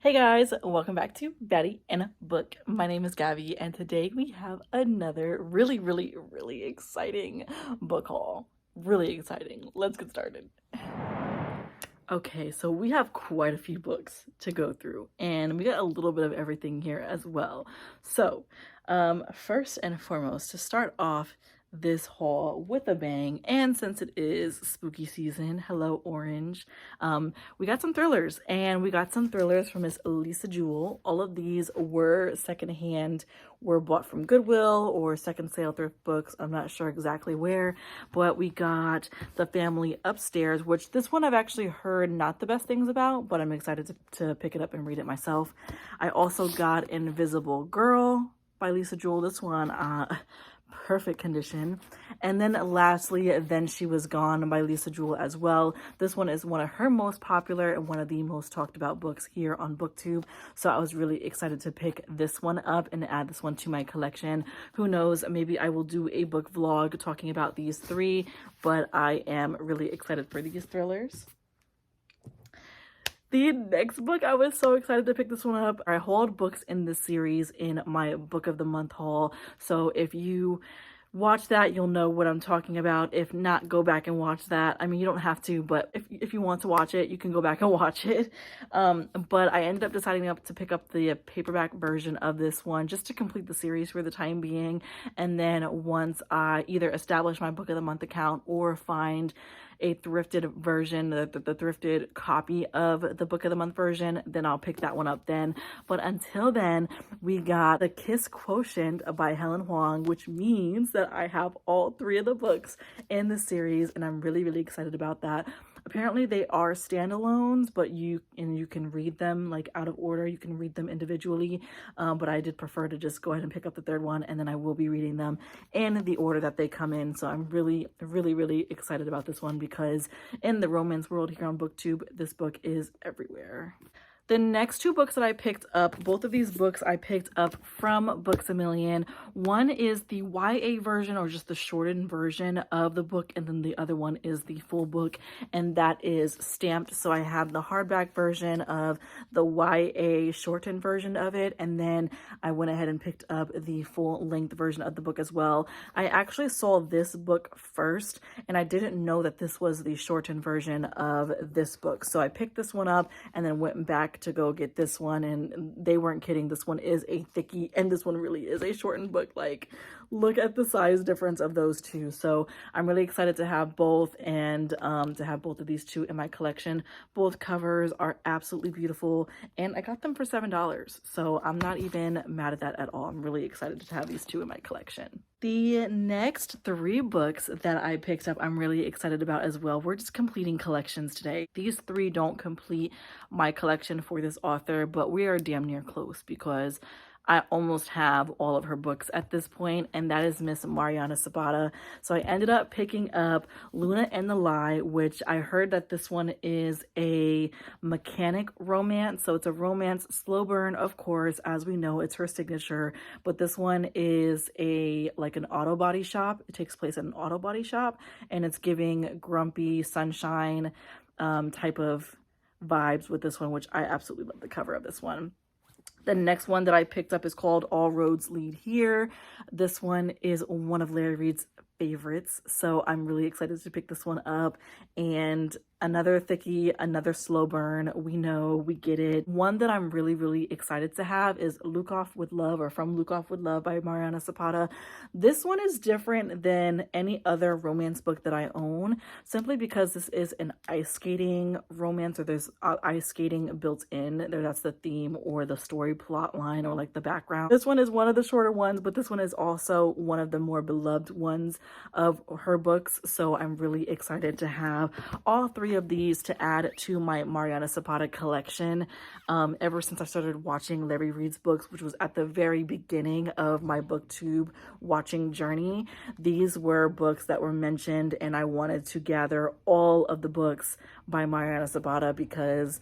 Hey guys, welcome back to Baddie and a Book. My name is Gabby, and today we have another really exciting book haul. Really exciting. Let's get started. Okay, so we have quite a few books to go through, and we got a little bit of everything here as well. So, first and foremost, to start off this haul with a bang, and since it is spooky season, hello orange, we got some thrillers, and we got some thrillers from Miss Lisa Jewell. All of these were secondhand, were bought from Goodwill or second sale thrift books. I'm not sure exactly where, but we got The Family Upstairs, which this one I've actually heard not the best things about, but I'm excited to pick it up and read it myself. I also got Invisible Girl by Lisa Jewell. This one, perfect condition. And then lastly, Then She Was Gone by Lisa Jewell as well. This one is one of her most popular and one of the most talked about books here on BookTube. So I was really excited to pick this one up and add this one to my collection. Who knows, maybe I will do a book vlog talking about these three, but I am really excited for these thrillers. The next book, I was so excited to pick this one up. I hauled books in this series in my Book of the Month haul. So if you watch that, you'll know what I'm talking about. If not, go back and watch that. I mean, you don't have to, but if you want to watch it, you can go back and watch it. But I ended up deciding to pick up the paperback version of this one just to complete the series for the time being. And then once I either establish my Book of the Month account or find a thrifted version, the thrifted copy of the Book of the Month version, then I'll pick that one up then. But until then, we got The Kiss Quotient by Helen Huang, which means that I have all three of the books in the series, and I'm really excited about that. Apparently they are standalones, but you can read them like out of order. You can read them individually, but I did prefer to just go ahead and pick up the third one, and then I will be reading them in the order that they come in. So I'm really excited about this one because in the romance world here on BookTube, this book is everywhere. The next two books that I picked up, both of these books I picked up from Books A Million. One is the YA version, or just the shortened version of the book, and then the other one is the full book, and that is stamped. So I have the hardback version of the YA shortened version of it, and then I went ahead and picked up the full-length version of the book as well. I actually saw this book first, and I didn't know that this was the shortened version of this book. So I picked this one up and then went back to go get this one, and they weren't kidding. This one is a thickie, and this one really is a shortened book. Like, look at the size difference of those two. So I'm really excited to have both, and to have both of these two in my collection. Both covers are absolutely beautiful, and I got them for $7, so I'm not even mad at that at all. I'm really excited to have these two in my collection. The next three books that I picked up, I'm really excited about as well. We're just completing collections today. These three don't complete my collection for this author, but we are damn near close because I almost have all of her books at this point, and that is Miss Mariana Zapata. So I ended up picking up Luna and the Lie, which I heard that this one is a mechanic romance. So it's a romance, slow burn, of course, as we know, it's her signature, but this one is like an auto body shop. It takes place at an auto body shop, and it's giving grumpy sunshine type of vibes with this one, which I absolutely love the cover of this one. The next one that I picked up is called All Roads Lead Here. This one is one of Larry Reed's favorites, so I'm really excited to pick this one up. And another thickie, another slow burn. We know, we get it. One that I'm really excited to have is Luke Off with Love, or From Luke Off with Love by Mariana Zapata. This one is different than any other romance book that I own, simply because this is an ice skating romance, or there's ice skating built in there. That's the theme or the story plot line, or like the background. This one is one of the shorter ones, but this one is also one of the more beloved ones of her books. So I'm really excited to have all three of these to add to my Mariana Zapata collection. Ever since I started watching Larry Reed's books, which was at the very beginning of my BookTube watching journey, these were books that were mentioned, and I wanted to gather all of the books by Mariana Zapata because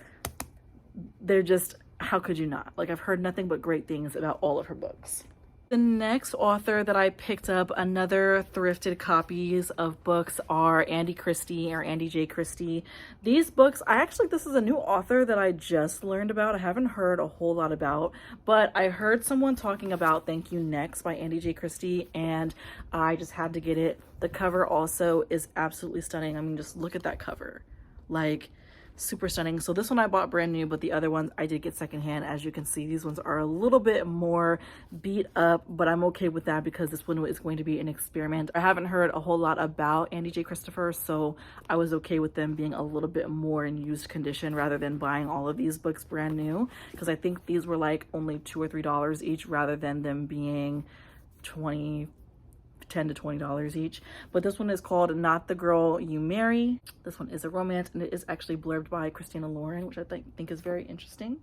they're just, how could you not? Like, I've heard nothing but great things about all of her books. The next author that I picked up another thrifted copies of books are Andy Christie or Andy J. Christie. These books, this is a new author that I just learned about. I haven't heard a whole lot about, but I heard someone talking about Thank You Next by Andy J. Christie, and I just had to get it. The cover also is absolutely stunning. I mean, just look at that cover. Like, super stunning. So this one I bought brand new, but the other ones I did get secondhand. As you can see, these ones are a little bit more beat up, but I'm okay with that because this one is going to be an experiment. I haven't heard a whole lot about Andy J. Christopher, so I was okay with them being a little bit more in used condition rather than buying all of these books brand new, because I think these were like only $2 or $3 each rather than them being $10 to $20 each. But this one is called Not the Girl You Marry. This one is a romance, and it is actually blurbed by Christina Lauren, which I think is very interesting.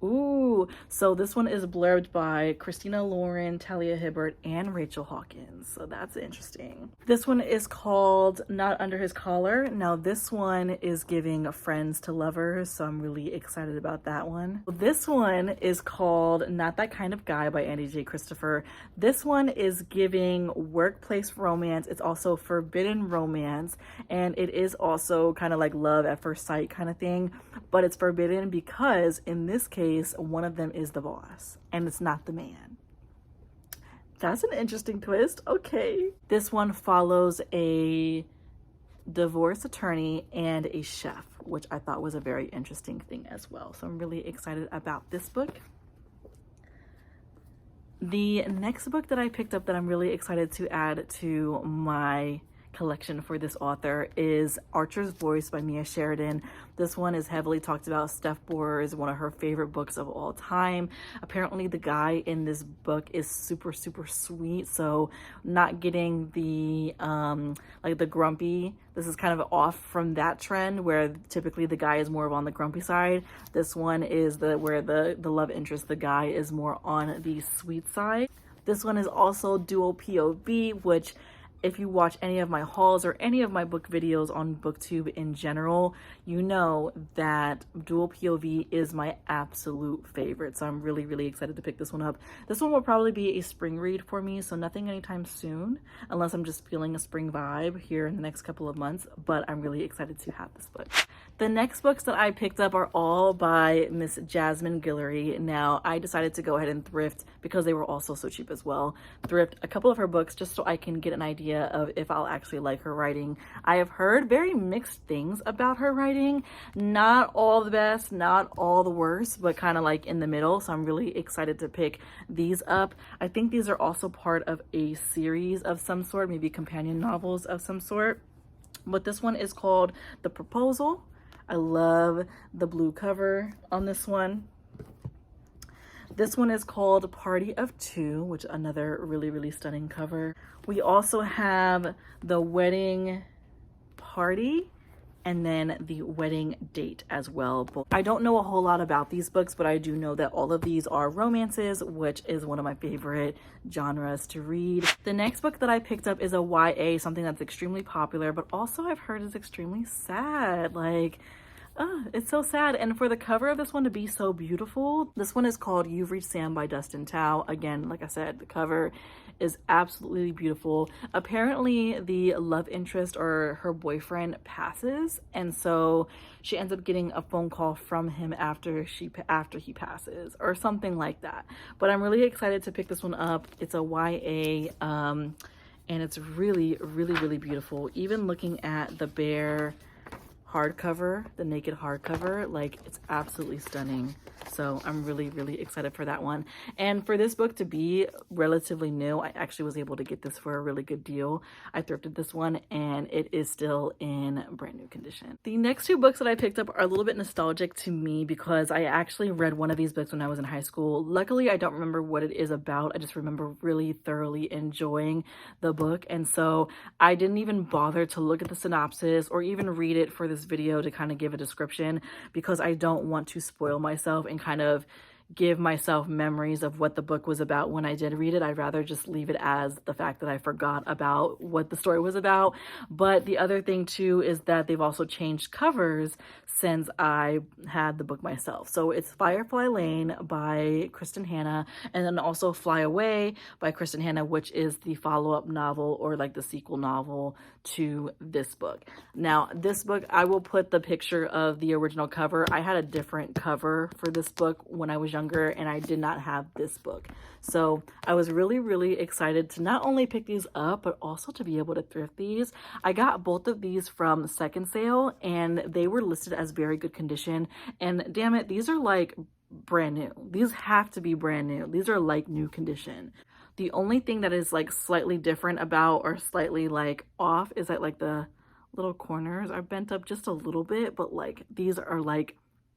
Ooh, so this one is blurbed by Christina Lauren, Talia Hibbert, and Rachel Hawkins. So that's interesting. This one is called Not Under His Collar. Now this one is giving friends to lovers, so I'm really excited about that one. This one is called Not That Kind of Guy by Andy J. Christopher. This one is giving workplace romance. It's also forbidden romance, and it is also kind of like love at first sight kind of thing, but it's forbidden because in this case, one of them is the boss and it's not the man. That's an interesting twist. Okay. This one follows a divorce attorney and a chef, which I thought was a very interesting thing as well. So I'm really excited about this book. The next book that I picked up that I'm really excited to add to my collection for this author is Archer's Voice by Mia Sheridan. This one is heavily talked about. Steph Bohr is one of her favorite books of all time. Apparently the guy in this book is super sweet, so not getting the like the grumpy. This is kind of off from that trend where typically the guy is more on the grumpy side. This one is where the love interest, the guy, is more on the sweet side. This one is also dual POV, which if you watch any of my hauls or any of my book videos on BookTube in general, you know that dual POV is my absolute favorite. So I'm really excited to pick this one up. This one will probably be a spring read for me, so nothing anytime soon, unless I'm just feeling a spring vibe here in the next couple of months, but I'm really excited to have this book. The next books that I picked up are all by Miss Jasmine Guillory. Now, I decided to go ahead and thrift because they were also so cheap as well. Thrift a couple of her books just so I can get an idea of if I'll actually like her writing. I have heard very mixed things about her writing. Not all the best, not all the worst, but kind of like in the middle. So I'm really excited to pick these up. I think these are also part of a series of some sort, maybe companion novels of some sort. But this one is called The Proposal. I love the blue cover on this one. This one is called Party of Two, which is another really stunning cover. We also have The Wedding Party and then The Wedding Date as well. I don't know a whole lot about these books, but I do know that all of these are romances, which is one of my favorite genres to read. The next book that I picked up is a YA, something that's extremely popular, but also I've heard is extremely sad. Like, it's so sad. And for the cover of this one to be so beautiful, this one is called You've Reached Sam by Dustin Tao. Again, like I said, the cover is absolutely beautiful. Apparently the love interest or her boyfriend passes, and so she ends up getting a phone call from him after he passes or something like that. But I'm really excited to pick this one up. It's a YA and it's really beautiful. Even looking at the bare hardcover, the naked hardcover, like, it's absolutely stunning. So I'm really excited for that one. And for this book to be relatively new, I actually was able to get this for a really good deal. I thrifted this one and it is still in brand new condition. The next two books that I picked up are a little bit nostalgic to me because I actually read one of these books when I was in high school. Luckily, I don't remember what it is about. I just remember really thoroughly enjoying the book. And so I didn't even bother to look at the synopsis or even read it for this video to kind of give a description because I don't want to spoil myself and kind of give myself memories of what the book was about when I did read it. I'd rather just leave it as the fact that I forgot about what the story was about. But the other thing too is that they've also changed covers since I had the book myself. So it's Firefly Lane by Kristen Hanna, and then also Fly Away by Kristen Hanna, which is the follow-up novel or like the sequel novel to this book. Now, this book, I will put the picture of the original cover. I had a different cover for this book when I was younger, and I did not have this book. So I was really, really excited to not only pick these up, but also to be able to thrift these. I got both of these from Second Sale, and they were listed as very good condition. And damn it, these are like brand new. These have to be brand new. These are like new condition. The only thing that is like slightly different about or slightly like off is that like the little corners are bent up just a little bit, but like these are like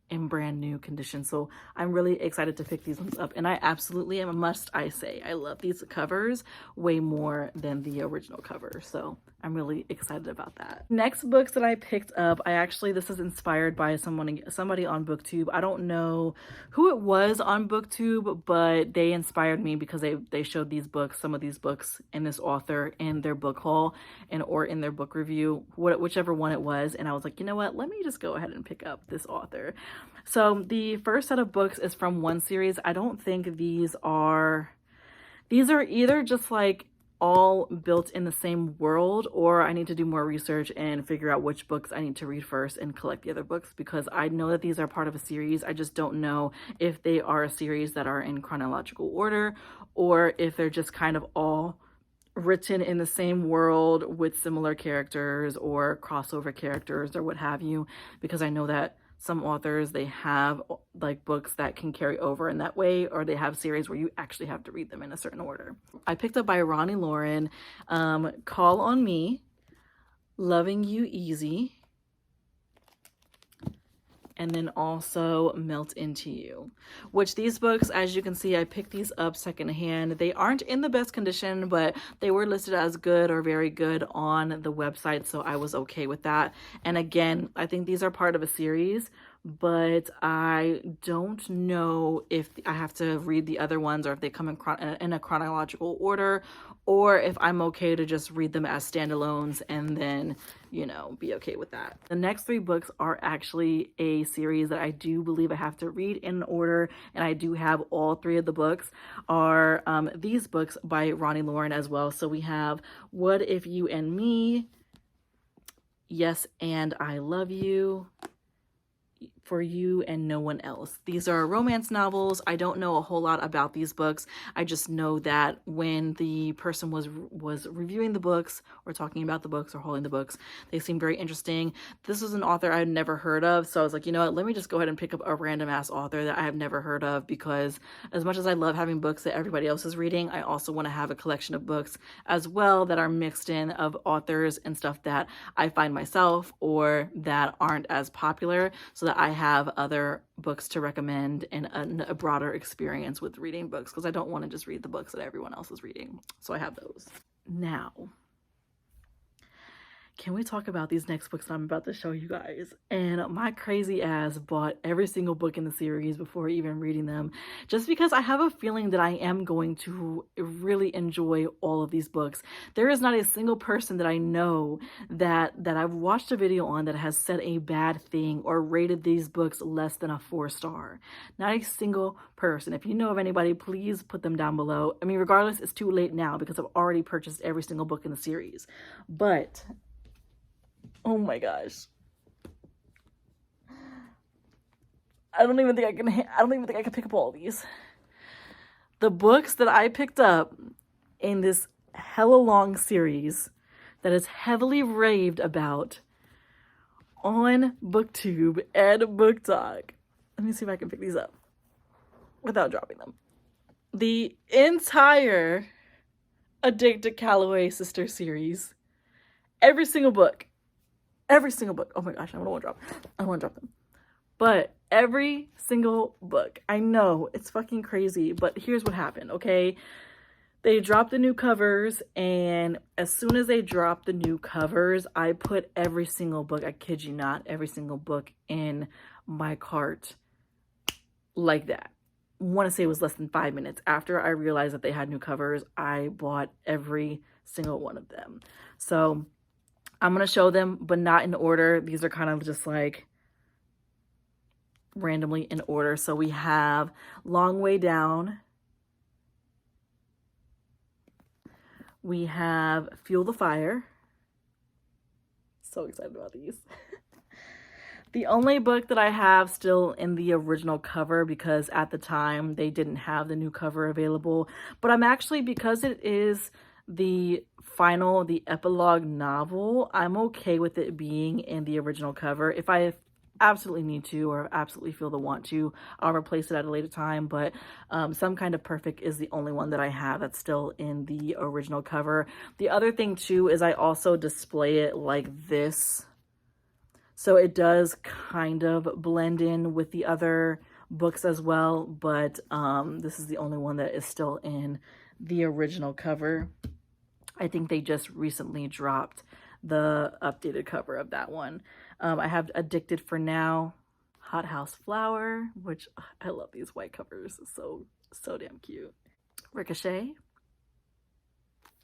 in brand new condition. So I'm really excited to pick these ones up, and I absolutely am, I say I love these covers way more than the original cover, so I'm really excited about that. Next books that I picked up, this is inspired by somebody on BookTube. I don't know who it was on BookTube, but they inspired me because they showed these books, some of these books and this author in their book haul or in their book review, whichever one it was, and I was like, you know what, let me just go ahead and pick up this author. So the first set of books is from one series. I don't think these are either just like all built in the same world, or I need to do more research and figure out which books I need to read first and collect the other books, because I know that these are part of a series. I just don't know if they are a series that are in chronological order or if they're just kind of all written in the same world with similar characters or crossover characters or what have you, because I know that some authors, they have like books that can carry over in that way, or they have series where you actually have to read them in a certain order. I picked up by Ronnie Lauren, Call on Me, Loving You Easy, and then also Melt Into You, which these books, as you can see, I picked these up secondhand. They aren't in the best condition, but they were listed as good or very good on the website, so I was okay with that. And again, I think these are part of a series, but I don't know if I have to read the other ones or if they come in a chronological order, or if I'm okay to just read them as standalones and then, you know, be okay with that. The next three books are actually a series that I do believe I have to read in order, and I do have all three of the books are these books by Ronnie Lauren as well. So we have What If You and Me, Yes and I Love You, For You and No One Else. These are romance novels. I don't know a whole lot about these books. I just know that when the person was reviewing the books or talking about the books or holding the books, they seemed very interesting. This is an author I had never heard of, so I was like, you know what, let me just go ahead and pick up a random ass author that I have never heard of, because as much as I love having books that everybody else is reading, I also want to have a collection of books as well that are mixed in of authors and stuff that I find myself or that aren't as popular, so that I have other books to recommend and a broader experience with reading books, because I don't want to just read the books that everyone else is reading. So I have those. Now, can we talk about these next books that I'm about to show you guys? And my crazy ass bought every single book in the series before even reading them, just because I have a feeling that I am going to really enjoy all of these books. There is not a single person that I know that I've watched a video on that has said a bad thing or rated these books less than a 4-star. Not a single person. If you know of anybody, please put them down below. I mean, regardless, it's too late now because I've already purchased every single book in the series. But oh my gosh, I don't even think I can pick up all of these. The books that I picked up in this hella long series that is heavily raved about on BookTube and BookTok. Let me see if I can pick these up without dropping them. The entire Addicted Calloway Sister series, every single book. Oh my gosh, I don't want to drop them. But every single book. I know it's fucking crazy, but here's what happened, okay? They dropped the new covers, and as soon as they dropped the new covers, I put every single book, I kid you not, every single book in my cart like that. want to say it was less than 5 minutes. After I realized that they had new covers, I bought every single one of them. So I'm going to show them, but not in order. These are kind of just like randomly in order. So we have Long Way Down. We have Fuel the Fire. So excited about these. The only book that I have still in the original cover, because at the time they didn't have the new cover available, but I'm actually, because it is the epilogue novel, I'm okay with it being in the original cover. If I absolutely need to, or absolutely feel the want to, I'll replace it at a later time, but Some Kind of Perfect is the only one that I have that's still in the original cover. The other thing too is I also display it like this, so it does kind of blend in with the other books as well, but this is the only one that is still in the original cover. I think they just recently dropped the updated cover of that one. I have Addicted for Now, Hot House Flower, which I love these white covers. So damn cute. Ricochet,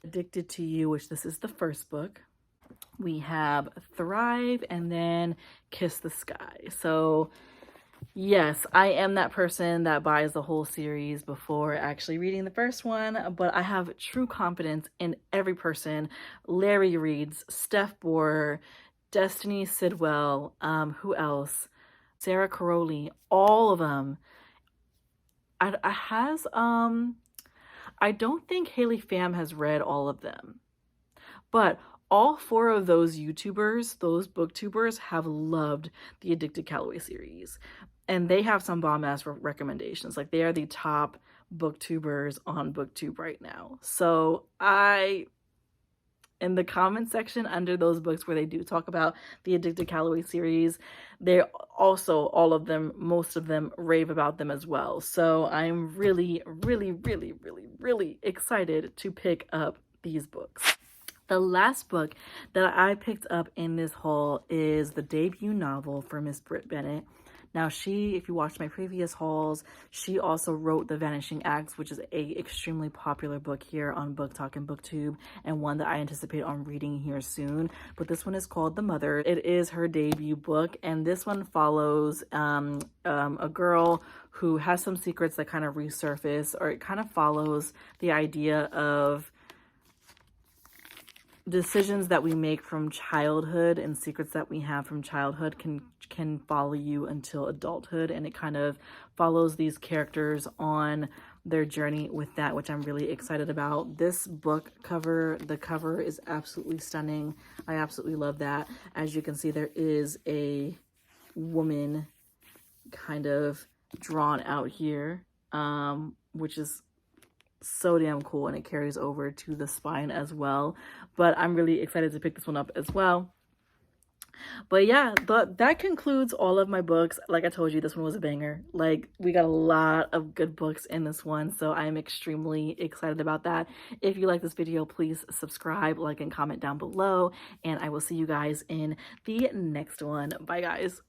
Addicted to You, which this is the first book. We have Thrive, and then Kiss the Sky. So yes, I am that person that buys the whole series before actually reading the first one, but I have true confidence in every person. Larry reads, Steph Borer, Destiny Sidwell, who else? Sarah Caroli, all of them. I don't think Haley Pham has read all of them, but all 4 of those YouTubers, those booktubers, have loved the Addicted Calloway series. And they have some bomb-ass recommendations. Like, they are the top booktubers on BookTube right now. So in the comment section under those books where they do talk about the Addicted Calloway series, they also, all of them, most of them, rave about them as well. So I'm really, really, really, really, really excited to pick up these books. The last book that I picked up in this haul is the debut novel for Miss Britt Bennett. Now, if you watched my previous hauls, she also wrote The Vanishing Acts, which is a extremely popular book here on BookTok and BookTube, and one that I anticipate on reading here soon. But this one is called The Mother. It is her debut book, and this one follows a girl who has some secrets that kind of resurface, or it kind of follows the idea of decisions that we make from childhood and secrets that we have from childhood can follow you until adulthood, and it kind of follows these characters on their journey with that, which I'm really excited about. This book cover, the cover is absolutely stunning. I absolutely love that. As you can see, there is a woman kind of drawn out here, which is so damn cool, and it carries over to the spine as well. But I'm really excited to pick this one up as well. But yeah, that concludes all of my books. Like I told you, this one was a banger. Like, we got a lot of good books in this one, so I'm extremely excited about that. If you like this video, please subscribe, like, and comment down below, and I will see you guys in the next one. Bye, guys.